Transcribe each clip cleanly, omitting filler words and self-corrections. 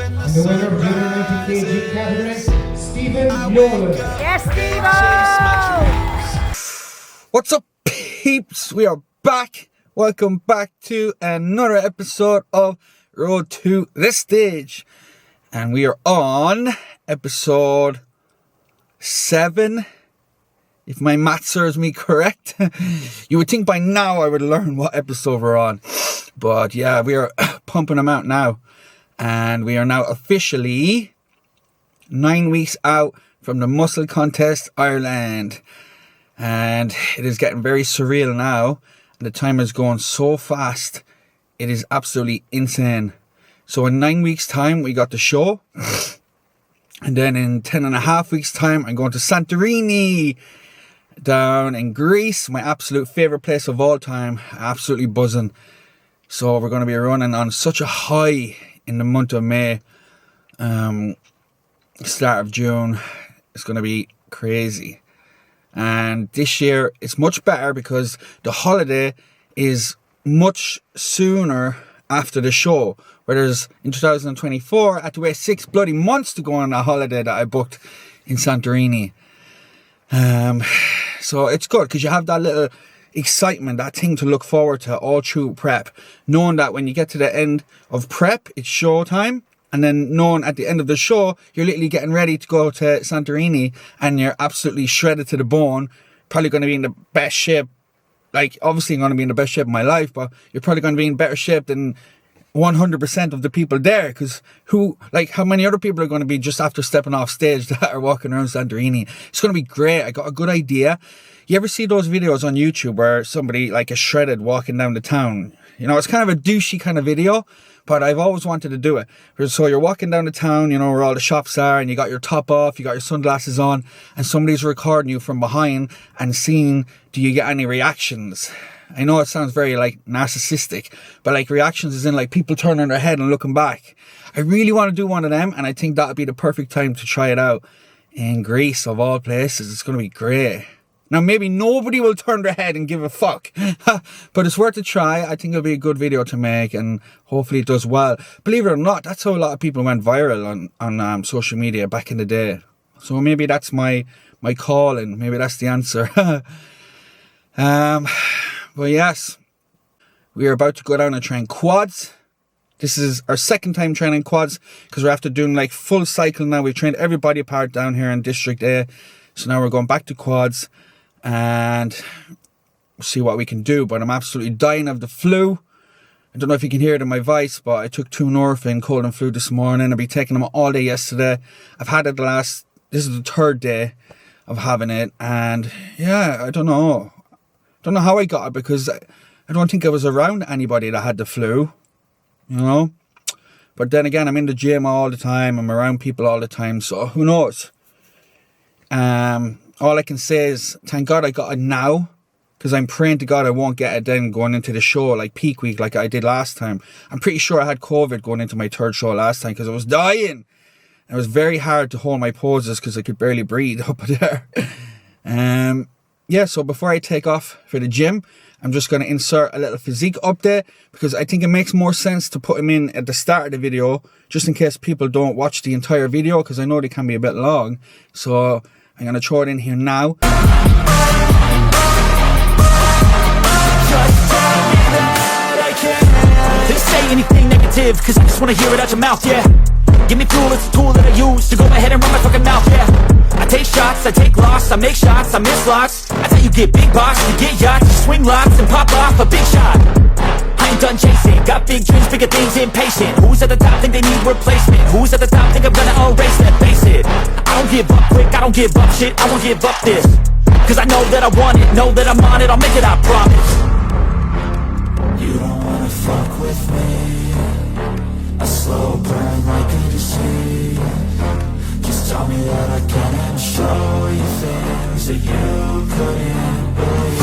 And the winner of the 190 kg category, Stephen Nolan. Yes, Steve! What's up, peeps? We are back. Welcome back to another episode of Road to the Stage. And we are on episode 7. If my math serves me correct. You would think by now I would learn what episode we're on. But yeah, we are pumping them out now. And we are now officially 9 weeks out from the Muscle Contest Ireland. And it is getting very surreal now. And the time is going so fast. It is absolutely insane. So in 9 weeks time, we got the show. And then in 10.5 weeks time, I'm going to Santorini. Down in Greece, my absolute favourite place of all time. Absolutely buzzing. So we're going to be running on such a high in the month of May. Start of June. It's going to be crazy. And this year it's much better because the holiday is much sooner after the show. Whereas in 2024 I had to wait 6 bloody months to go on a holiday that I booked in Santorini. So it's good because you have that little excitement, that thing to look forward to all through prep. Knowing that when you get to the end of prep, it's show time. And then knowing at the end of the show, you're literally getting ready to go to Santorini and you're absolutely shredded to the bone. Probably going to be in the best shape. Like, obviously I'm going to be in the best shape of my life, but you're probably going to be in better shape than 100% of the people there, because how many other people are going to be just after stepping off stage that are walking around Santorini? It's going to be great. I got a good idea. You ever see those videos on YouTube where somebody like is shredded walking down the town? You know, it's kind of a douchey kind of video, but I've always wanted to do it. So you're walking down the town, you know, where all the shops are, and you got your top off, you got your sunglasses on, and somebody's recording you from behind and seeing, do you get any reactions? I know it sounds very like narcissistic, but like reactions is in like people turning their head and looking back. I really want to do one of them, and I think that would be the perfect time to try it out in Greece of all places. It's going to be great. Now maybe nobody will turn their head and give a fuck, but it's worth a try. I think it'll be a good video to make, and hopefully it does well. Believe it or not, that's how a lot of people went viral on social media back in the day. So maybe that's my call, and maybe that's the answer. But yes, we are about to go down and train quads. This is our second time training quads because we're after doing like full cycle now. We've trained every body part down here in District A. So now we're going back to quads and see what we can do. But I'm absolutely dying of the flu. I don't know if you can hear it in my voice, but I took 2 Nurofen cold and flu this morning. I've been taking them all day yesterday. I've had it this is the 3rd day of having it. And yeah, I don't know. Don't know how I got it because I don't think I was around anybody that had the flu, you know. But then again, I'm in the gym all the time. I'm around people all the time. So who knows? All I can say is thank God I got it now, because I'm praying to God I won't get it then going into the show like peak week like I did last time. I'm pretty sure I had COVID going into my 3rd show last time because I was dying. It was very hard to hold my poses because I could barely breathe up there. Yeah, so before I take off for the gym, I'm just going to insert a little physique update because I think it makes more sense to put them in at the start of the video just in case people don't watch the entire video, because I know they can be a bit long. So I'm going to throw it in here now. Just tell me that I can't. Didn't say anything negative because I just want to hear it out your mouth, yeah. Give me fuel, it's a tool that I use to go ahead and run my fucking mouth, yeah. I take shots, I take loss, I make shots, I miss lots. That's how you get big box, you get yachts, you swing lots and pop off a big shot. I ain't done chasing, got big dreams, bigger things, impatient. Who's at the top think they need replacement? Who's at the top think I'm gonna erase that? Face it, I don't give up quick, I don't give up shit, I won't give up this. Cause I know that I want it, know that I'm on it, I'll make it, I promise. You don't wanna fuck with me. A slow burn like a disease. Just tell me that I can and show you things that you couldn't believe.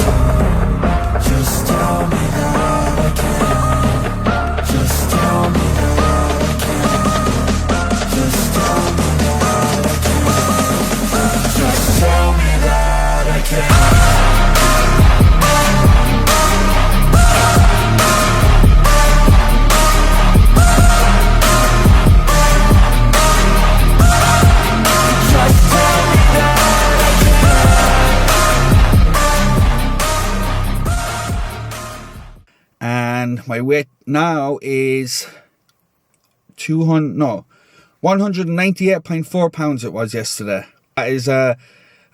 Just tell me that I can. Just tell me that I can. Just tell me that I can. Just tell me that I can. My weight now is 198.4 pounds it was yesterday. That is an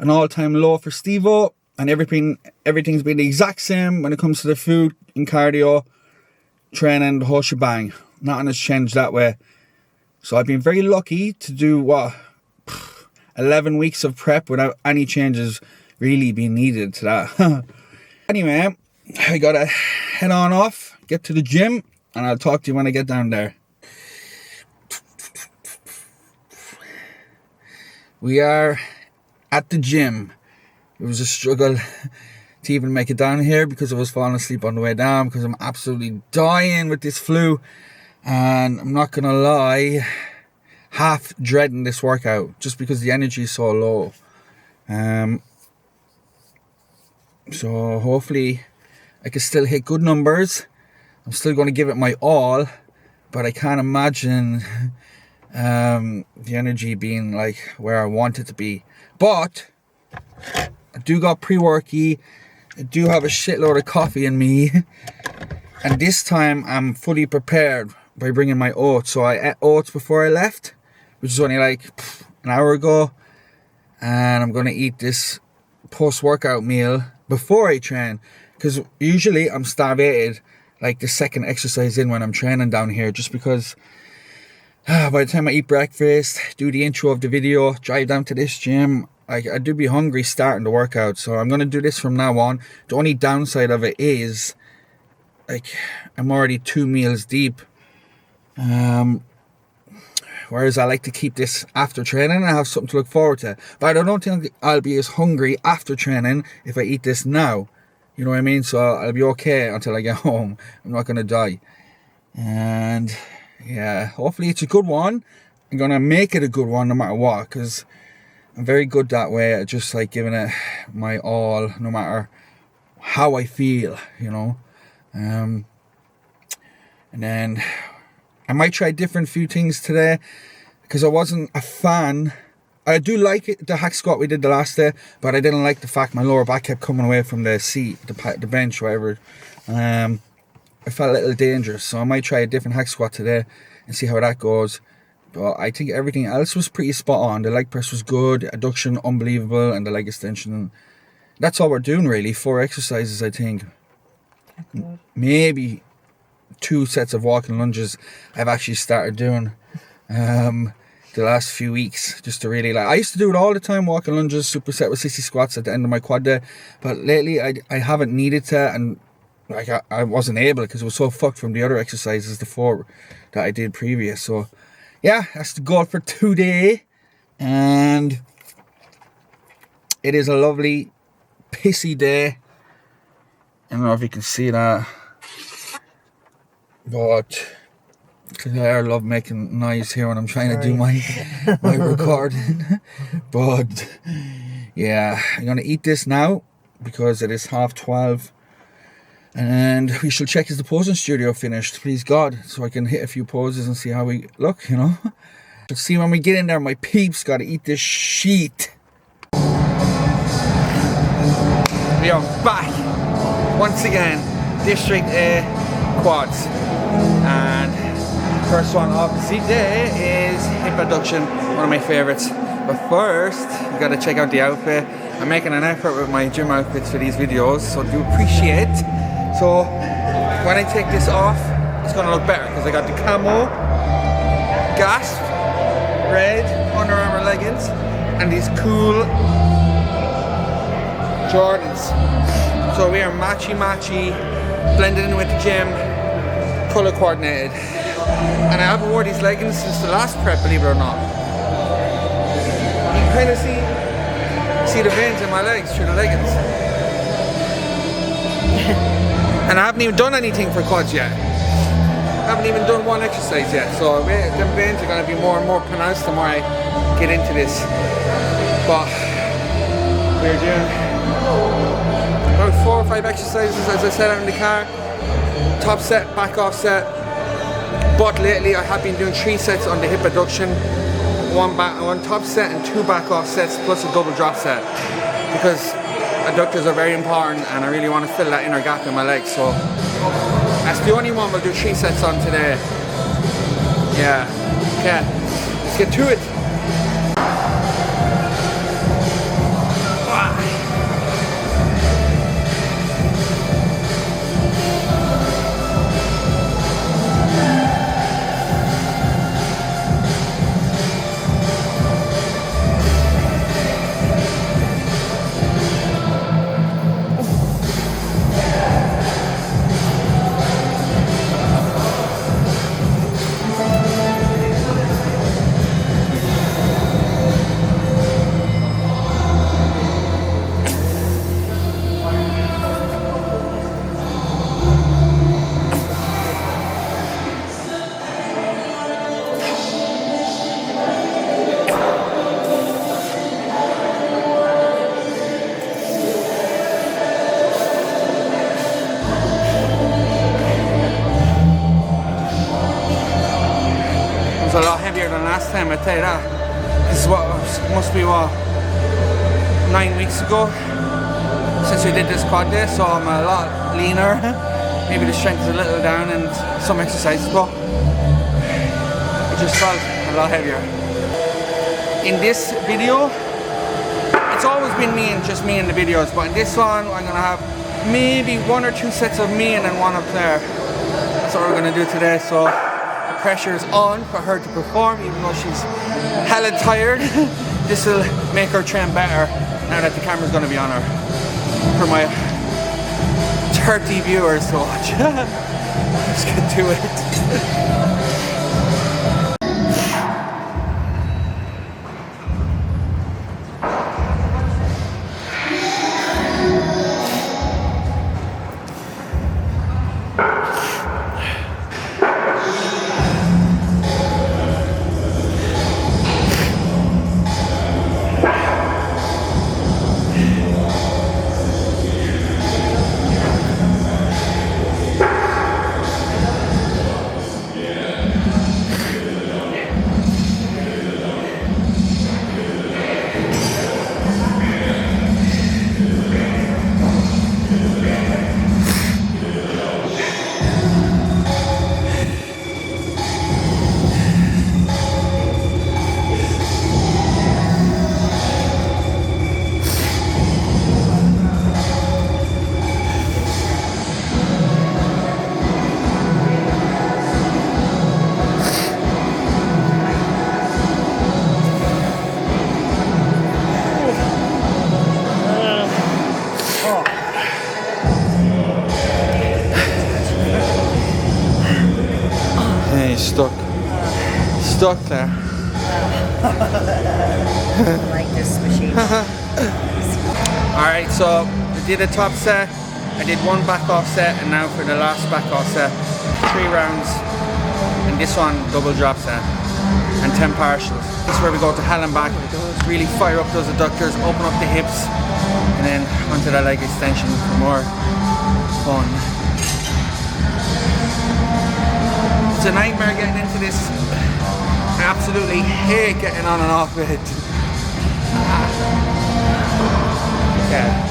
all-time low for Steve-O, and everything's been the exact same when it comes to the food and cardio, training, the whole shebang. Nothing has changed that way. So I've been very lucky to do 11 weeks of prep without any changes really being needed to that. Anyway, I gotta head on off, get to the gym, and I'll talk to you when I get down there. We are at the gym. It was a struggle to even make it down here because I was falling asleep on the way down because I'm absolutely dying with this flu. And I'm not gonna lie, half dreading this workout just because the energy is so low. So hopefully I can still hit good numbers. I'm still going to give it my all, but I can't imagine the energy being like where I want it to be. But I do got pre-worky. I do have a shitload of coffee in me, and this time I'm fully prepared by bringing my oats. So I ate oats before I left, which is only like an hour ago, and I'm going to eat this post-workout meal before I train, because usually I'm starvated like the second exercise in when I'm training down here, just because by the time I eat breakfast, do the intro of the video, drive down to this gym, I do be hungry starting the workout. So I'm going to do this from now on. The only downside of it is like I'm already 2 meals deep, whereas I like to keep this after training and have something to look forward to. But I don't think I'll be as hungry after training if I eat this now. You know what I mean? So I'll be okay until I get home. I'm not going to die. And yeah, hopefully it's a good one. I'm going to make it a good one no matter what, because I'm very good that way at just like giving it my all no matter how I feel, you know. And then I might try different few things today because I wasn't a fan. I do like it, the hack squat we did the last day, but I didn't like the fact my lower back kept coming away from the seat, the bench, whatever. I felt a little dangerous, so I might try a different hack squat today and see how that goes. But I think everything else was pretty spot on. The leg press was good, adduction unbelievable, and the leg extension. That's all we're doing really. 4 exercises, I think. Maybe 2 sets of walking lunges I've actually started doing the last few weeks, just to really like. I used to do it all the time, walking lunges, superset with 60 squats at the end of my quad day, but lately I haven't needed to, and like I wasn't able because it was so fucked from the other exercises, the 4 that I did previous. So yeah, that's the goal for today, and it is a lovely pissy day. I don't know if you can see that, but I love making noise here when I'm trying to do my recording. But yeah, I'm gonna eat this now because it is 12:30, and we shall check is the posing studio finished, please God, so I can hit a few poses and see how we look, you know. Let's see when we get in there. My peeps gotta eat this sheet. We are back once again, District A quads, and first one of the day is hip abduction, one of my favorites. But first, you gotta check out the outfit. I'm making an effort with my gym outfits for these videos, so do appreciate. So when I take this off, it's gonna look better because I got the camo, gasp, red Under Armour leggings, and these cool Jordans. So we are matchy, blended in with the gym, color coordinated. And I haven't worn these leggings since the last prep, believe it or not. You can kind of see the veins in my legs through the leggings. And I haven't even done anything for quads yet. I haven't even done one exercise yet. So the veins are going to be more and more pronounced the more I get into this. But we're doing about 4 or 5 exercises, as I said, out in the car. Top set, back off set. But lately I have been doing 3 sets on the hip abduction, one top set and 2 back off sets plus a double drop set, because adductors are very important and I really want to fill that inner gap in my legs. So That's the only one we'll do 3 sets on today. Yeah. Okay. Let's get to it. It's a lot heavier than last time, I tell you that. This is what must be what 9 weeks ago since we did this quad day, so I'm a lot leaner. Maybe the strength is a little down and some exercises, but it just felt a lot heavier. In this video, it's always been just me in the videos, but in this one I'm gonna have maybe 1 or 2 sets of me and then 1 up there. That's what we're gonna do today. So pressure is on for her to perform, even though she's hella tired. This will make her train better now that the camera's going to be on her for my 30 viewers to watch. Let's get to it. Stuck there. Like this machine. Alright, so I did a top set, I did 1 back off set, and now for the last back off set, 3 rounds, and this one double drop set, and 10 partials. This is where we go to hell and back, really fire up those adductors, open up the hips, and then onto that leg extension for more fun. It's a nightmare getting into this. I absolutely hate getting on and off it. Yeah.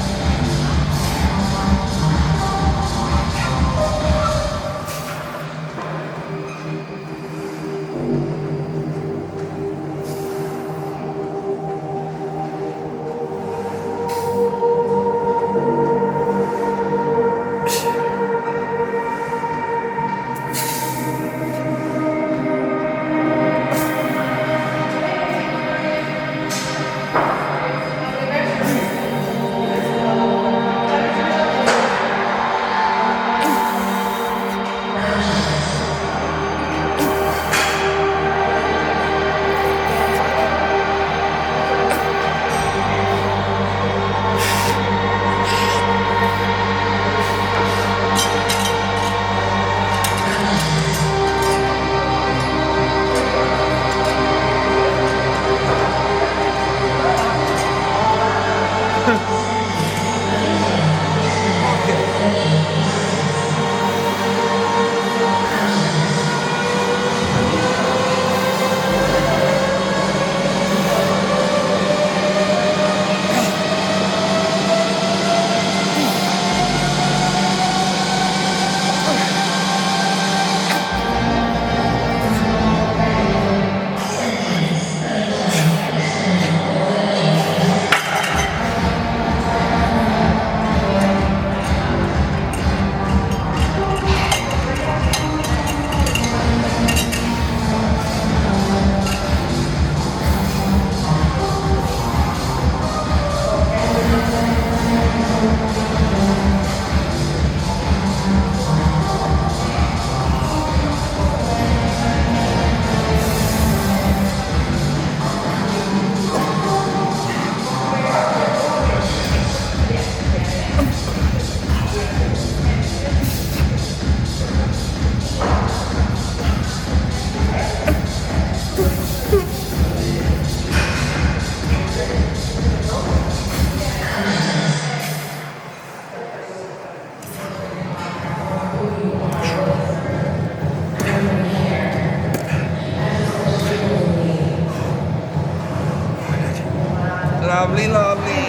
Lovely, lovely.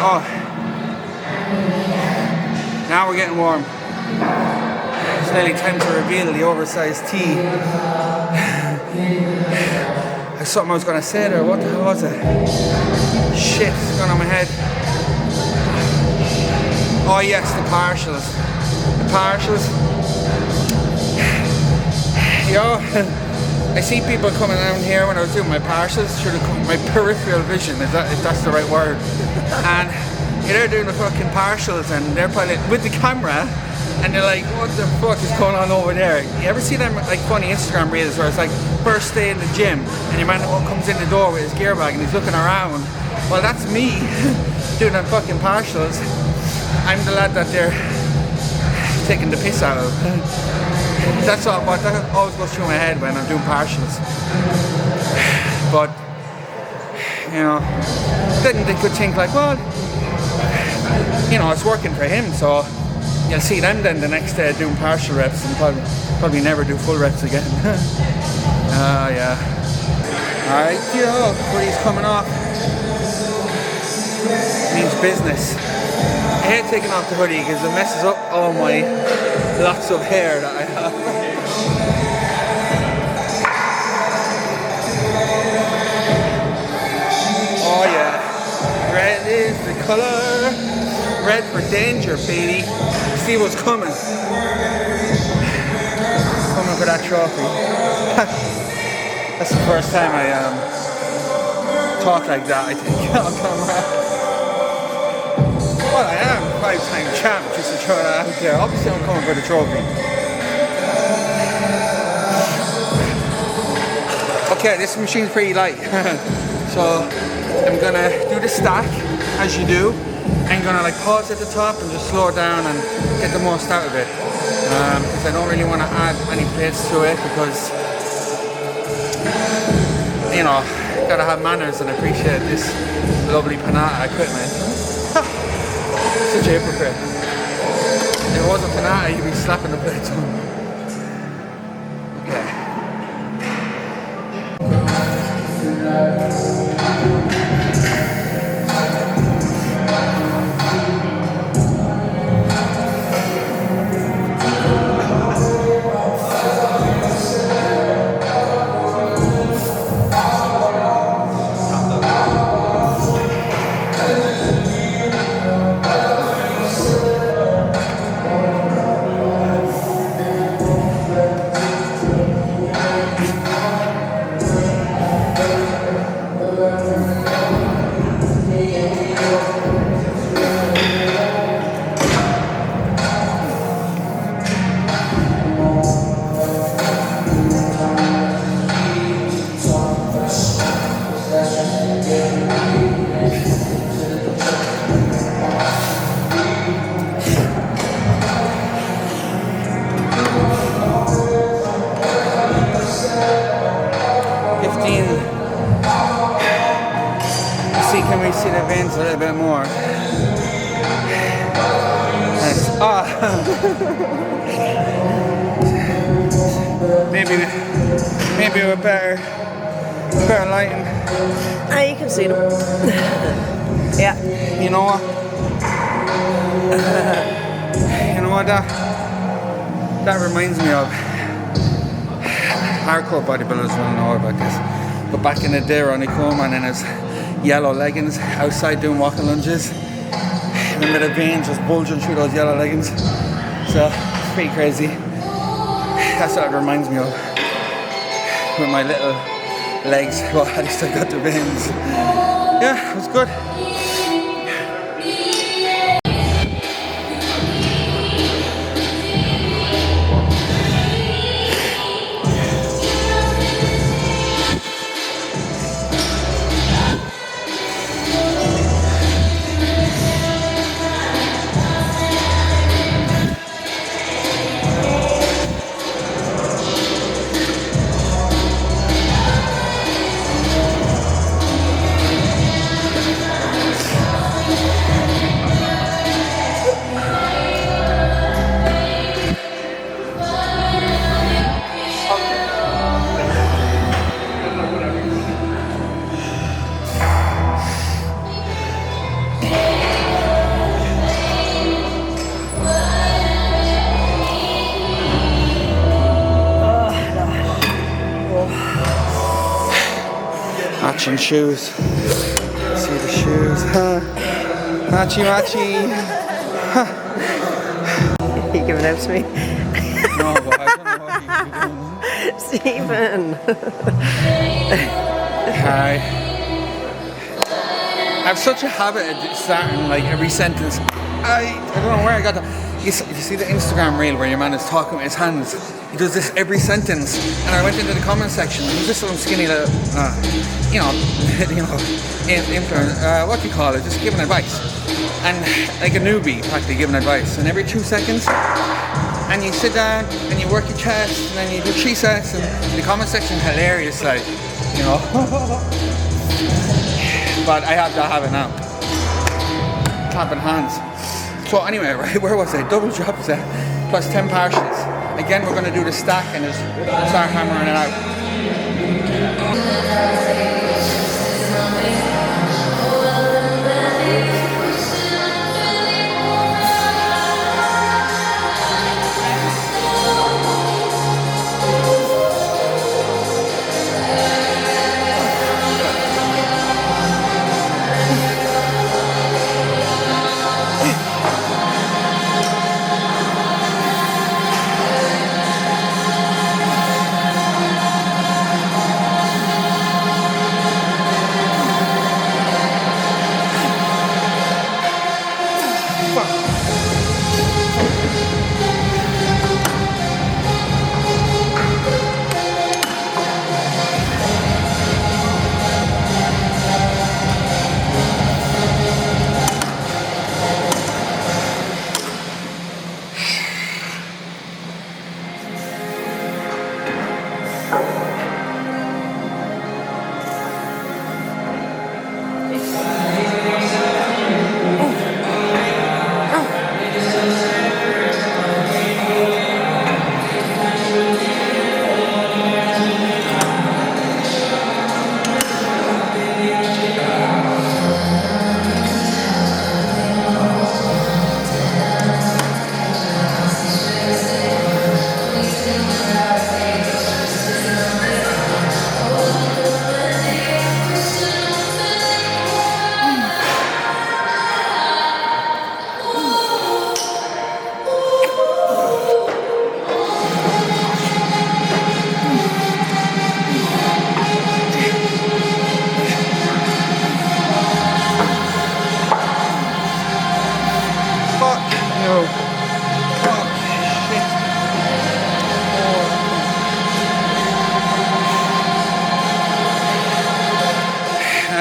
Oh. Now we're getting warm. It's nearly time to reveal the oversized tee. There's something I was going to say there. What the hell was it? Shit, it's gone on my head. Oh yes, the partials. The partials. Yo, I see people coming down here when I was doing my partials through my peripheral vision, if that's the right word. And they're doing the fucking partials and they're probably with the camera and they're like, what the fuck is going on over there? You ever see them like funny Instagram reels where it's like first day in the gym and your man comes in the door with his gear bag and he's looking around? Well, that's me doing them fucking partials. I'm the lad that they're taking the piss out of. That's all, but that always goes through my head when I'm doing partials. But, you know, then they could think like, well, you know, it's working for him, so you'll see them then the next day doing partial reps and probably never do full reps again. Yeah. Alright, yo, hoodie's coming off. Means business. I hate taking off the hoodie because it messes up all my lots of hair that I have. Oh yeah, red is the color. Red for danger, baby. See what's coming. Coming for that trophy. That's the first time I talk like that, I think, on camera. Well, I am 5-time champ, just to throw that out there. Obviously, I'm coming for the trophy. Okay, this machine's pretty light. So, I'm gonna do the stack, as you do. I'm gonna like pause at the top and just slow down and get the most out of it. Because I don't really want to add any plates to it because, you know, gotta have manners and appreciate this lovely Panata equipment. Such a hypocrite. If it wasn't Panata, you'd be slapping the plates on. Okay. 15. See, can we see the veins a little bit more? Nice. Ah. maybe we're better lighting. Ah, you can see them. Yeah. You know what? You know what that reminds me of? Hardcore bodybuilders will know about this. But back in the day, Ronnie Coleman in his yellow leggings outside doing walking lunges. Remember the veins just bulging through those yellow leggings? So it's pretty crazy. That's what it reminds me of. With my little legs. Well, at least I got the veins. Yeah, it was good. Matching shoes. See the shoes, huh? Matchy matchy. Are you giving out to me? No, but I don't know what you're doing. Stephen! Hi. I have such a habit of starting like every sentence. I don't know where I got that. You see the Instagram reel where your man is talking with his hands? He does this every sentence. And I went into the comment section and he's just some skinny little, influencer, what do you call it? Just giving advice. And like a newbie, practically giving advice. And every 2 seconds, and you sit down and you work your chest and then you do 3 sets and the comment section hilarious, like, you know. But I have that habit now. Clapping hands. So anyway, right, where was I? Double drop set plus 10 partials. Again, we're going to do the stack and just start hammering it out.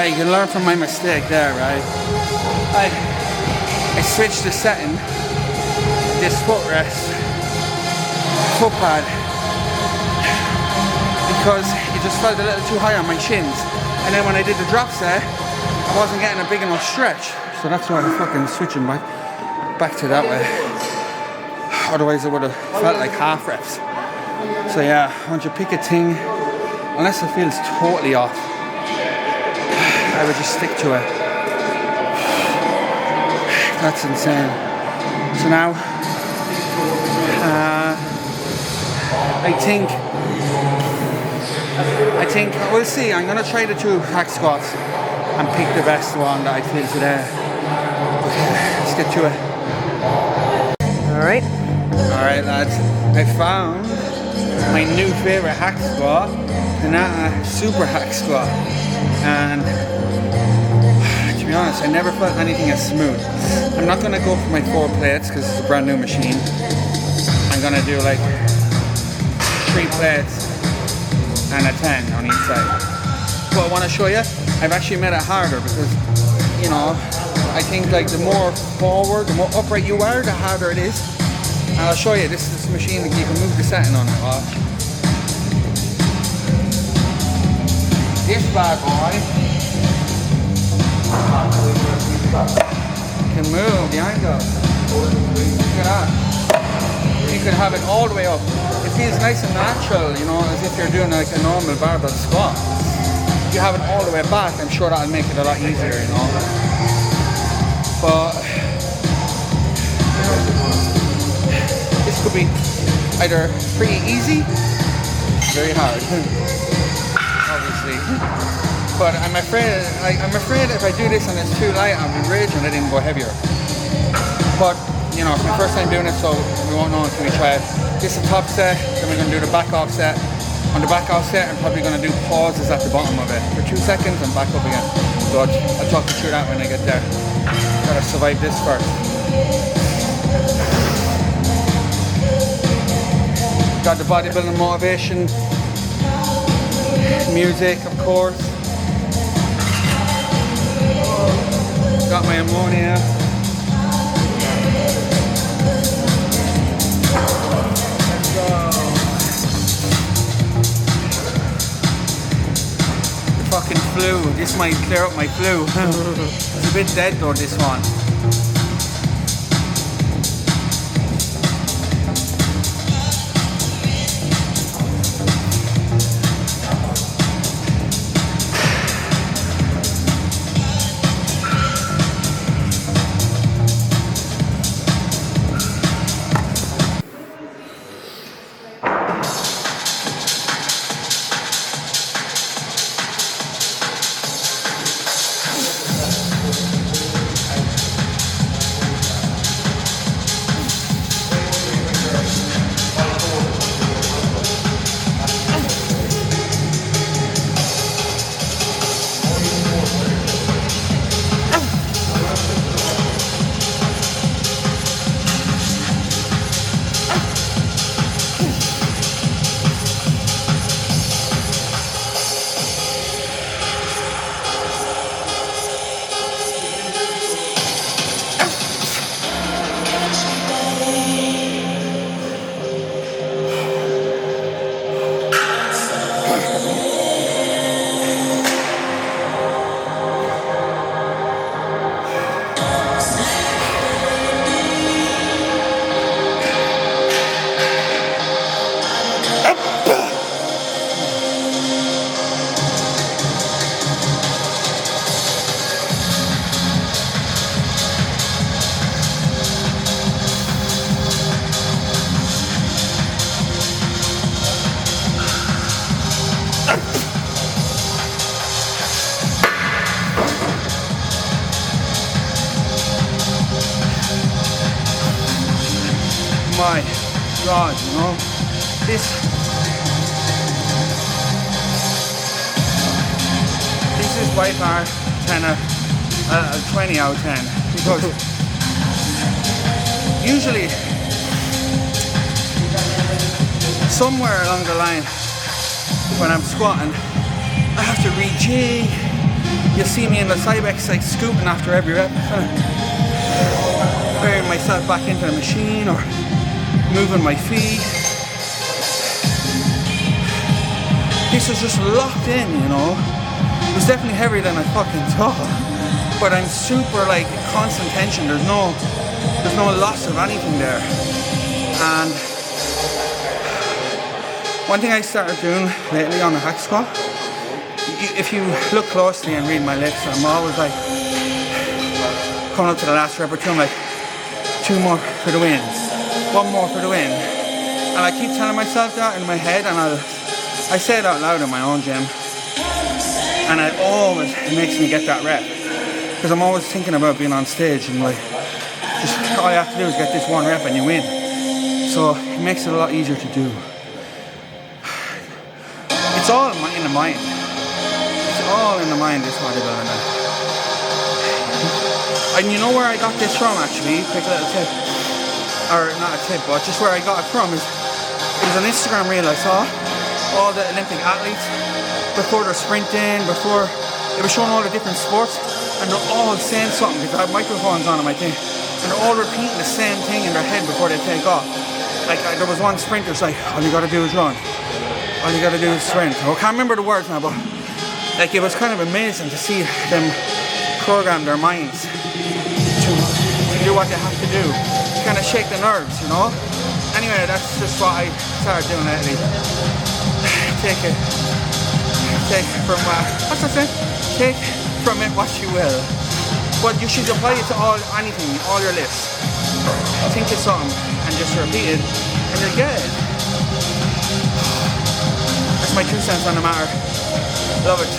You can learn from my mistake there, right? I switched the setting, this footrest, foot pad, because it just felt a little too high on my shins. And then when I did the drop set, I wasn't getting a big enough stretch. So that's why I'm fucking switching back to that way. Otherwise it would have felt like half reps. So yeah, once you pick a thing, unless it feels totally off, I would just stick to it. That's insane. So now, I think, we'll see. I'm gonna try the 2 hack squats and pick the best one that I feel today. Let's get to it. Alright lads, I found my new favorite hack squat, the Nata Super Hack Squat. And to be honest, I never felt anything as smooth. I'm not gonna go for my 4 plates because it's a brand new machine. I'm gonna do like 3 plates and a 10 on each side. What I want to show you, I've actually made it harder because, you know, I think like the more forward, the more upright you are, the harder it is. And I'll show you, this is a machine that you can move the setting on it. Watch. This bad boy can move the angle. Look at that. You can have it all the way up. It feels nice and natural, you know, as if you're doing like a normal barbell squat. If you have it all the way back, I'm sure that'll make it a lot easier, you know. But this could be either pretty easy, very hard, obviously. But I'm afraid if I do this and it's too light, I'll be raging and I didn't go heavier. But you know, it's my first time doing it, so we won't know until we try it. This is the top set, then we're going to do the back off set. On the back off set, I'm probably going to do pauses at the bottom of it for 2 seconds and back up again. So I'll talk you through that when I get there. Gotta survive this first. Got the bodybuilding motivation, music, of course. Got my ammonia. Let's go. The fucking flu. This might clear up my flu. It's a bit dead though, this one. My God, you know, this is by far 20 out of 10 because usually somewhere along the line when I'm squatting I have to re-jig. You see me in the Cybex like scooting after every rep, kind of burying myself back into the machine or moving my feet. This is just locked in, you know. It was definitely heavier than I fucking thought. But I'm super like constant tension. There's no loss of anything there. And one thing I started doing lately on the hack squat, if you look closely and read my lips, I'm always like coming up to the last rep or two, I'm like 2 more for the win. 1 more for the win. And I keep telling myself that in my head, and I say it out loud in my own gym. And it makes me get that rep. Because I'm always thinking about being on stage and like, just all you have to do is get this 1 rep and you win. So it makes it a lot easier to do. It's all in the mind. It's all in the mind, this bodybuilding. And you know where I got this from actually? Quick little tip. Or not a tip, but just where I got it from is it was an Instagram reel I saw all the Olympic athletes before they're sprinting, before it was showing all the different sports, and they're all saying something because I have microphones on my thing, and they're all repeating the same thing in their head before they take off. Like there was one sprinter's like, all you gotta do is run, all you gotta do is sprint. I can't remember the words now, but like it was kind of amazing to see them program their minds to do what they have to do. Kind of shake the nerves, you know. Anyway, that's just what I started doing lately. Take from take from it what you will, but you should apply it to anything, all your lifts. Think of something and just repeat it, and you'll get it. That's my 2 cents on the matter. Love it.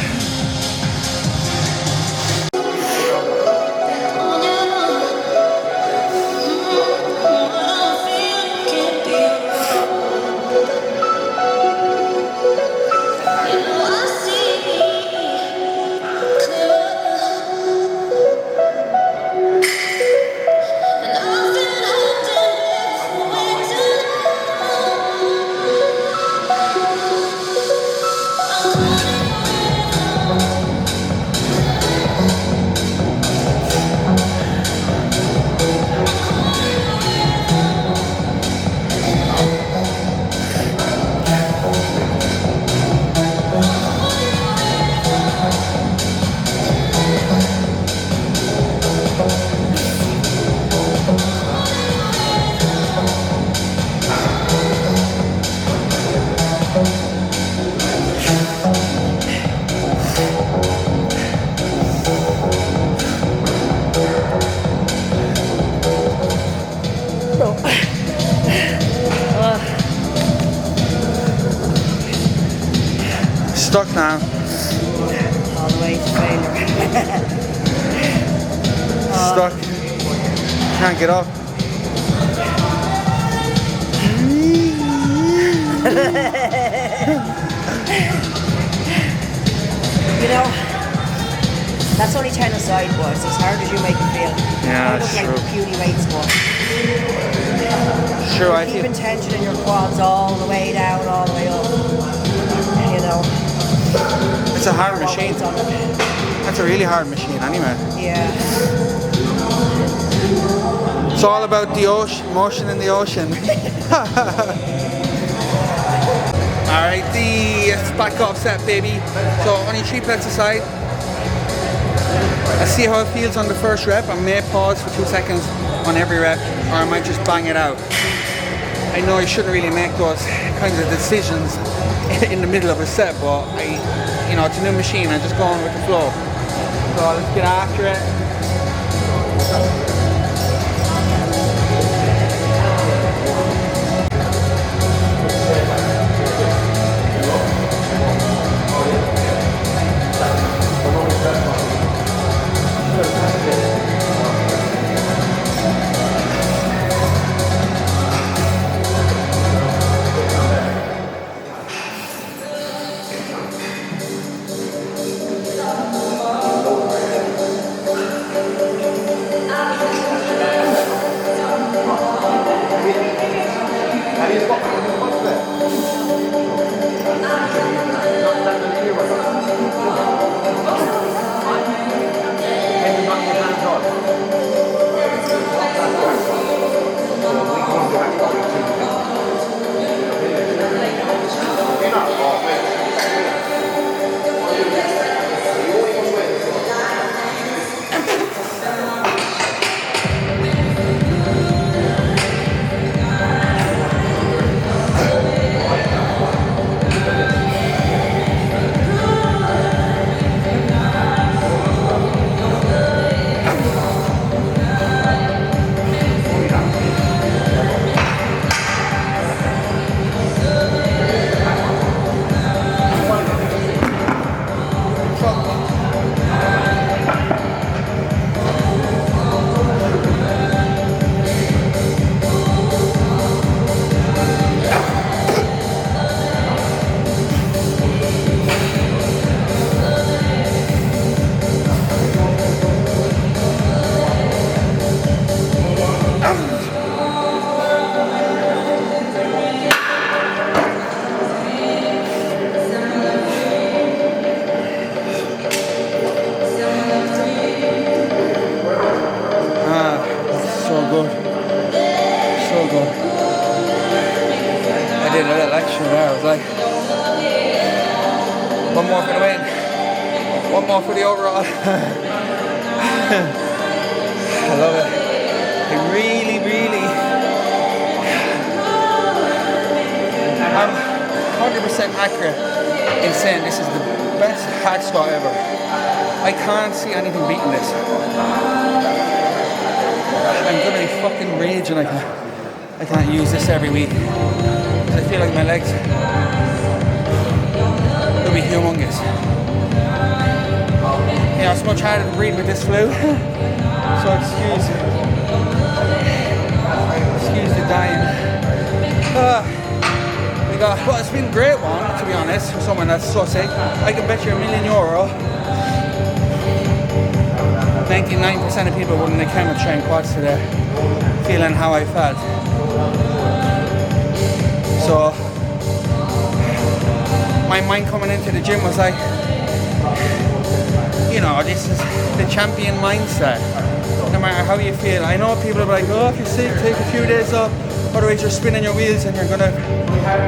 Stuck now. All the way to failure. Stuck. Can't get up. You know, that's only 10 aside, boys. As hard as you make it feel. Yeah, you look true. like puny weight squat. Sure, I Keeping feel. tension in your quads all the way down, all the way up. You know. It's a hard What machine. weight's on it. That's a really hard machine anyway. Yeah. It's all about the ocean, motion in the ocean. Alright, the back off set, baby. So only 3 plates aside. Let's see how it feels on the first rep. I may pause for 2 seconds on every rep, or I might just bang it out. I know I shouldn't really make those kinds of decisions in the middle of a set, but it's a new machine. I'm just going with the flow. So let's get after it. did a little extra there. I was like, one more for the win, one more for the overall. I love it. I really, I'm 100% accurate in saying this is the best hack squat ever. I can't see anything beating this. I'm gonna be fucking raging. I can't use this every week. I feel like my legs will be humongous. You know, it's much harder to breathe with this flu. So excuse the dying. Well, it's been a great one, to be honest, for someone that's so sick. I can bet you €1 million 99% of people wouldn't have come and train quads today, feeling how I felt. So, my mind coming into the gym was like, you know, this is the champion mindset. No matter how you feel. I know people are like, oh, if you're sick, take a few days off, otherwise you're spinning your wheels and you're gonna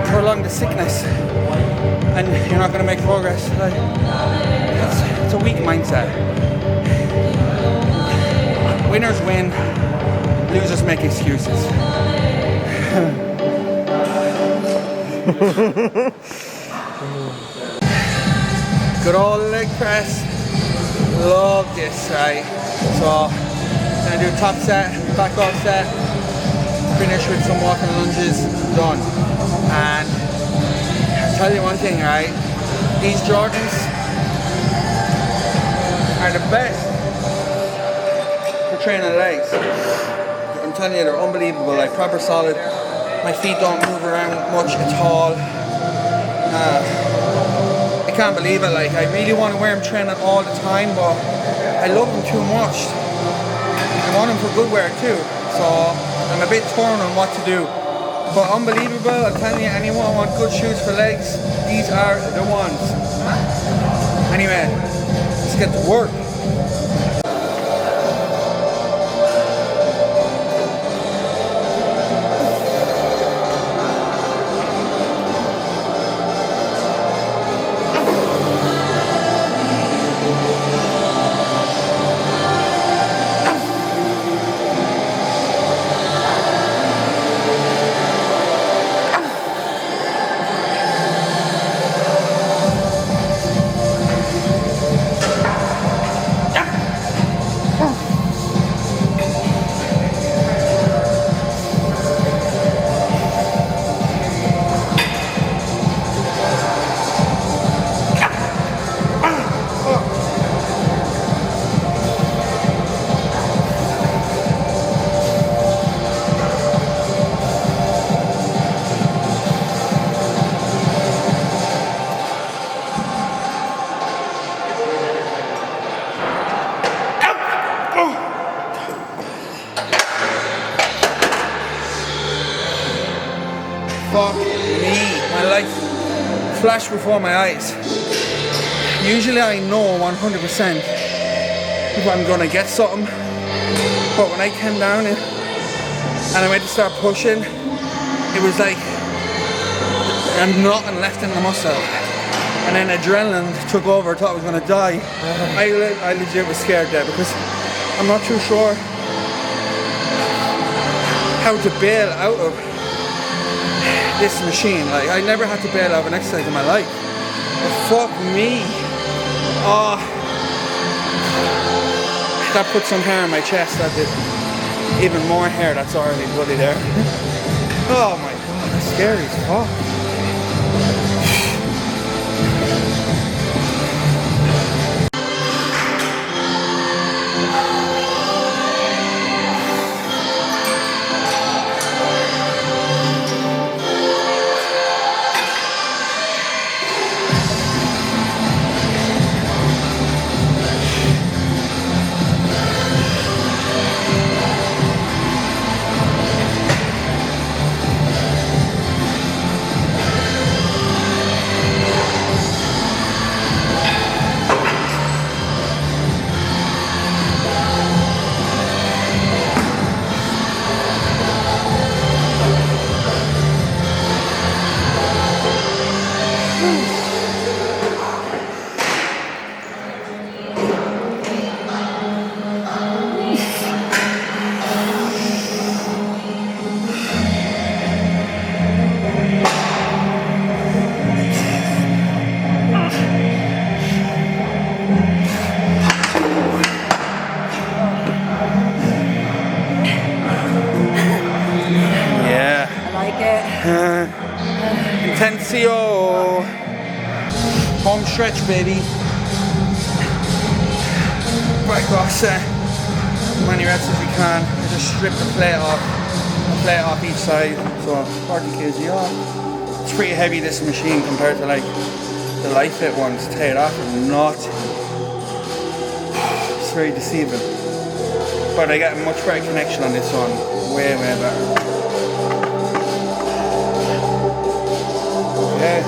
prolong the sickness and you're not gonna make progress. Like, it's a weak mindset. Winners win, losers make excuses. Good old leg press. Love this, right? So, gonna do top set, back off set, finish with some walking lunges, done. And I'll tell you one thing, right? These Jordans are the best for training legs. I'm telling you, they're unbelievable, like proper solid. My feet don't move around much at all. I can't believe it, like I really want to wear them training all the time, but I love them too much. I want them for good wear too, so I'm a bit torn on what to do. But unbelievable, I'm telling you, anyone want good shoes for legs, these are the ones. Anyway, let's get to work. Fuck me, my life flashed before my eyes. Usually I know 100% if I'm gonna get something, but when I came down and I went to start pushing, it was like I'm nothing left in the muscle. And then adrenaline took over, I thought I was gonna die. I legit was scared there because I'm not too sure how to bail out of this machine. Like I never had to bail out of an exercise in my life. But fuck me. Oh, that put some hair on my chest. That did even more hair that's already bloody there. Oh my god, that's scary as fuck. Intensio. Home stretch, baby. Right across as many reps as we can. I just strip the plate off each side. So 40 kg off. It's pretty heavy, this machine, compared to like the LifeFit ones. To take it off is not. It's very deceiving. But I get a much better connection on this one. Way better. Okay.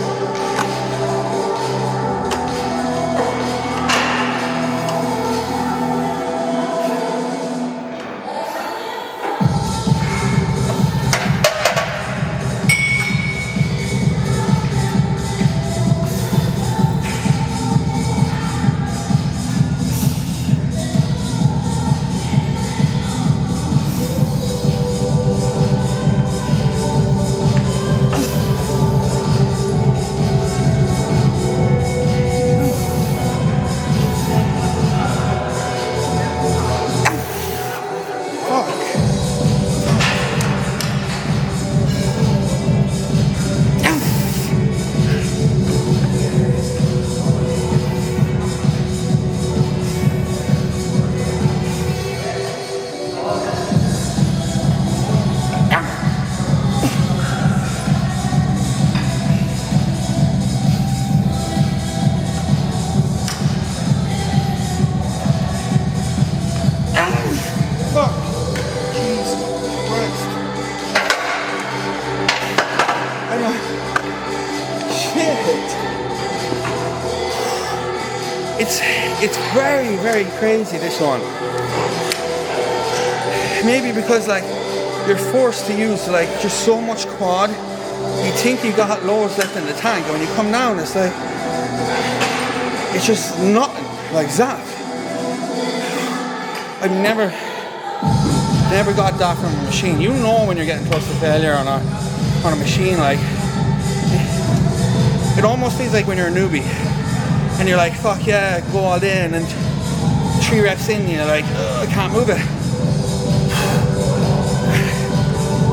it's very, very crazy, this one. Maybe because like you're forced to use like just so much quad. You think you got loads left in the tank, and when you come down, it's like it's just nothing like that. I've never got that from a machine. You know when you're getting close to failure on a machine, like it almost feels like when you're a newbie and you're like, fuck yeah, go all in, and 3 reps in, you're like, I can't move it.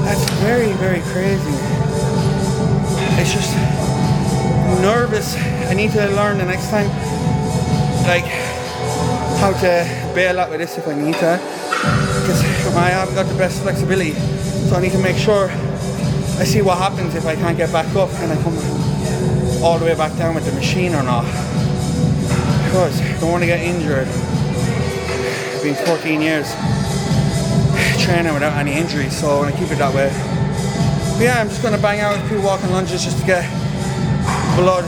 That's very, very crazy. It's just nervous. I need to learn the next time, like, how to bail out with this if I need to, because I haven't got the best flexibility, so I need to make sure I see what happens if I can't get back up and I come all the way back down with the machine or not, because I don't want to get injured. I've been 14 years training without any injuries, so I want to keep it that way. But yeah, I'm just going to bang out a few walking lunges just to get blood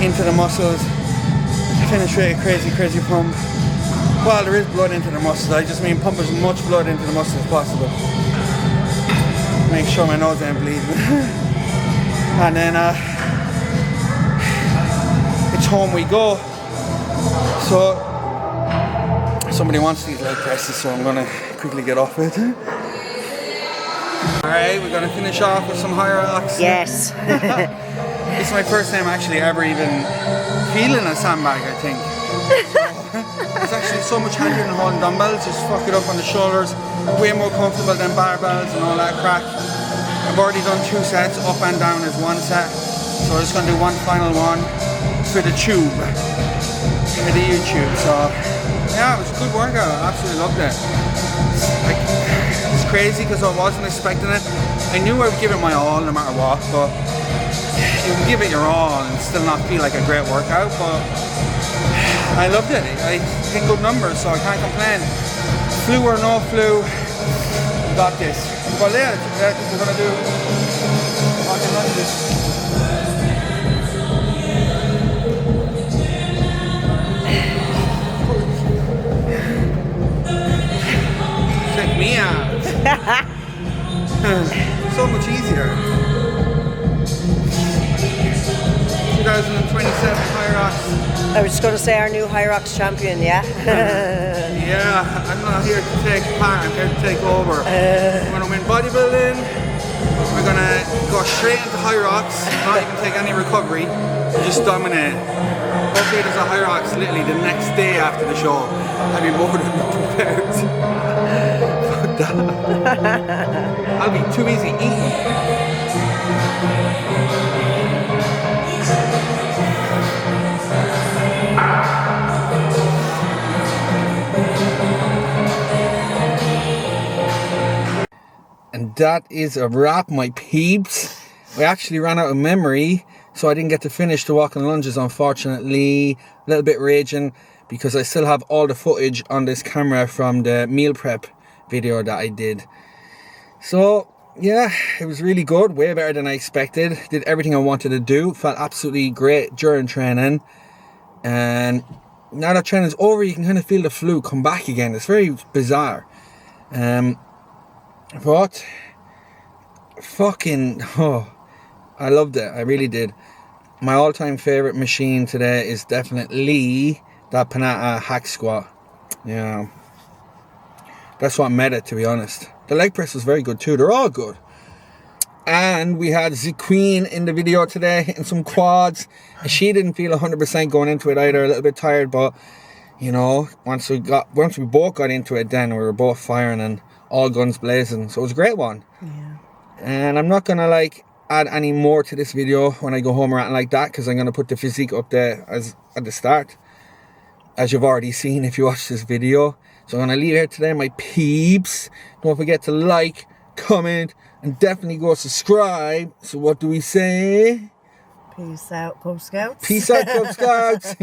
into the muscles, finish with a crazy pump. Well, there is blood into the muscles, I just mean pump as much blood into the muscles as possible. Make sure my nose ain't bleeding. And then it's home we go. So somebody wants these leg presses, so I'm gonna quickly get off it. Alright, we're gonna finish off with some higher rocks. Yes. This is my first time actually ever even feeling a sandbag, I think. It's actually so much handier than holding dumbbells, just fuck it up on the shoulders. Way more comfortable than barbells and all that crack. I've already done 2 sets, up and down is 1 set. So I'm just gonna do one final one for the tube, for the YouTube. So yeah, it was a good workout, I absolutely loved it. Like, it's crazy because I wasn't expecting it. I knew I would give it my all no matter what, but you can give it your all and still not feel like a great workout, but I loved it. I hit good numbers, so I can't complain. Flu or no flu, we got this. But yeah, we're gonna do walking lunges. Check me out. So much easier. 2027 Hyrox. I was just going to say our new Hyrox champion, yeah? Yeah, I'm not here to take part, I'm here to take over. We're going to win bodybuilding, we're going to go straight into Hyrox, not even take any recovery, just dominate. Hopefully there's a Hyrox literally the next day after the show. I'll be more than prepared. Fuck that. I'll be too easy eating. And that is a wrap, my peeps. I actually ran out of memory, so I didn't get to finish the walking lunges, unfortunately. A little bit raging because I still have all the footage on this camera from the meal prep video that I did. So yeah, it was really good, way better than I expected. Did everything I wanted to do, felt absolutely great during training. And now that training's over, you can kind of feel the flu come back again. It's very bizarre. But fucking, I loved it. I really did. My all-time favorite machine today is definitely that Panatta hack squat. Yeah, that's what made it, to be honest. The leg press was very good too. They're all good. And we had the Queen in the video today hitting some quads. She didn't feel 100% going into it either. A little bit tired, but you know, once we both got into it, then we were both firing and all guns blazing. So it was a great one. Yeah. And I'm not gonna like add any more to this video when I go home or anything like that, because I'm gonna put the physique up there as at the start, as you've already seen if you watch this video. So I'm gonna leave it here today, my peeps. Don't forget to like, comment, and definitely go subscribe. So what do we say? Peace out, Cub Scouts. Peace out, Cub Scouts.